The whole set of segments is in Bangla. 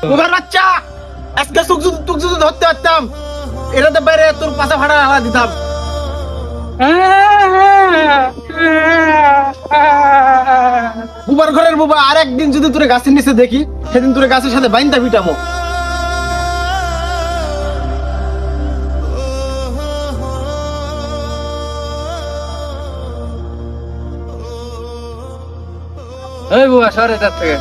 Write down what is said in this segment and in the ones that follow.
বুবার বাচ্চা, আজকে তুক যদি ধরতে পারতাম, এটাতে বাইরে তোর পাশা ফাটা হালা দিতাম। বুবার ঘরের বুবা, আর একদিন যদি তোরে গাছের নিচে দেখি, সেদিন তোরে গাছের সাথে বাইন্দা পিটামো। এই বুয়া সরে তার থেকে।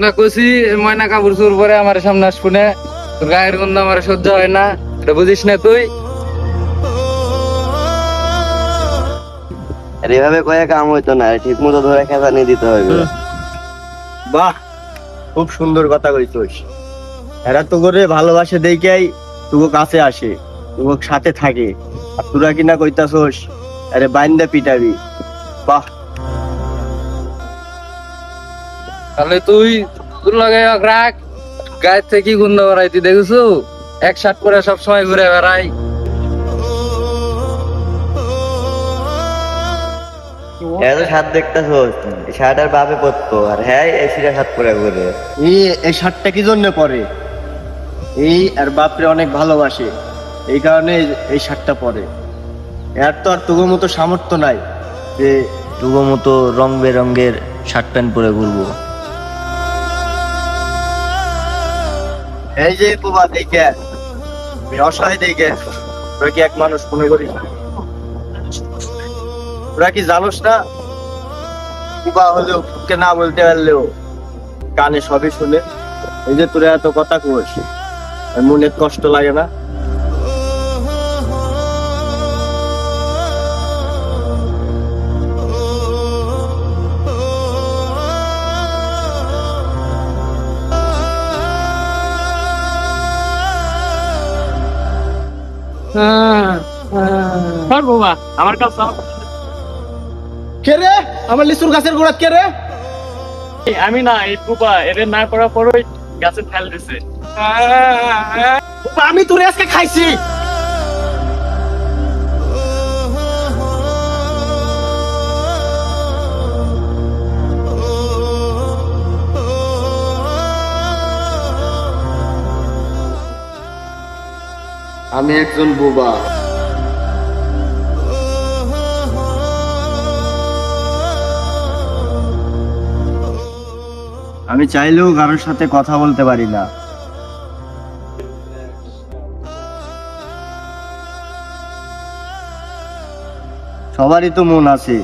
না কইছি ময়না কাপড় চোর পরে আমার সামনে আসবো, তোর গায়ের গন্ধ আমার সহ্য হয় না, এটা বুঝিস না তুই? আর এভাবে কয়ে কাম হইতো না, ঠিক মতো ধরে খেঁচানি দিতে হবে। বাহ, খুব সুন্দর কথা কইছিস। এরা তো করে ভালোবাসে দেখাই তোকে কাছে আসে, তোকে সাথে থাকে, আর তোরা কিনা কইতাছস আরে বাইন্দা পিটাবি। বাহ, তাহলে তুই তোর লাগে রাখ, গায়ের থেকে কি গন্ধ বেড়াই তুই দেখেছো? এক শার্ট পরে সবসময় ঘুরে বেড়াই। এত সাত দেখতেছোস, শার্টার বাপে পরতো, আর হ্যাঁ এসিটা সাত পরে ঘুরে। এই শার্টটা কি জন্য পরে? এই আর বাপরে অনেক ভালোবাসে, এই কারণে এই শার্টটা পরে। এর তো আর তোর মতো সামর্থ্য নাই যে তুগো মতো রং বেরঙের শার্ট প্যান্ট পরে ঘুরবো। এই যে বাবা দেখে অসহায় দেখে তোরা কি এক মানুষ মনে করিস? তোরা কি জানোস না, বাবা হলেও তোকে না বলতে পারলেও কানে সবই শুনে। এই যে তোরা এত কথা কইস, মনে কষ্ট লাগে না? আমার কাছে কে রে? আমার লিচুর গাছের গোড়া কে রে? আমি না, এই বুবা এর না করার পরই গাছে ফেল দিছে। আমি তোরে আজকে খাইছি। আমি একজন বোবা। আমি চাইলেও কারোর সাথে কথা বলতে পারি না। সবারই তো মন আছে,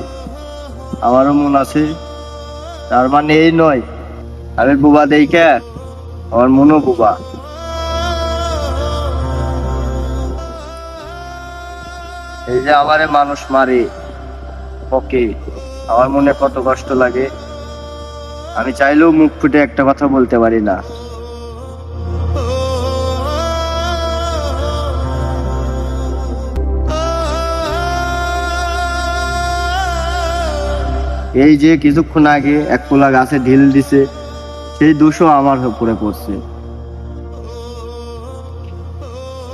আমারও মন আছে। তার মানে এই নয় আমি বোবা দেখে আমার মনও বোবা। এই যে আমারে মানুষ মারে, ওকে আমার মনে কত কষ্ট লাগে। আমি চাইলেও মুখ ফুটে একটা কথা বলতে পারি না। এই যে কিছুক্ষণ আগে এক পোলা গাছে ঢিল দিছে, সেই দোষও আমার উপরে পড়ছে।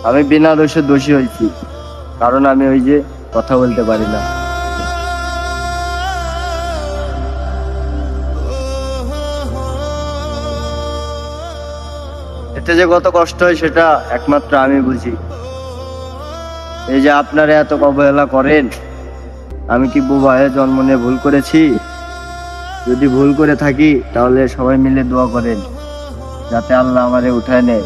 আমি বিনা দোষে দোষী হয়েছি, কারণ আমি ওই যে কথা বলতে পারি না। এতে যে কত কষ্ট হয় সেটা একমাত্র আমি বুঝি। এই যে আপনারা এত অবহেলা করেন, আমি কি বোবা হয়ে জন্ম নিয়ে ভুল করেছি? যদি ভুল করে থাকি তাহলে সবাই মিলে দোয়া করেন যাতে আল্লাহ আমারে উঠায় নেয়।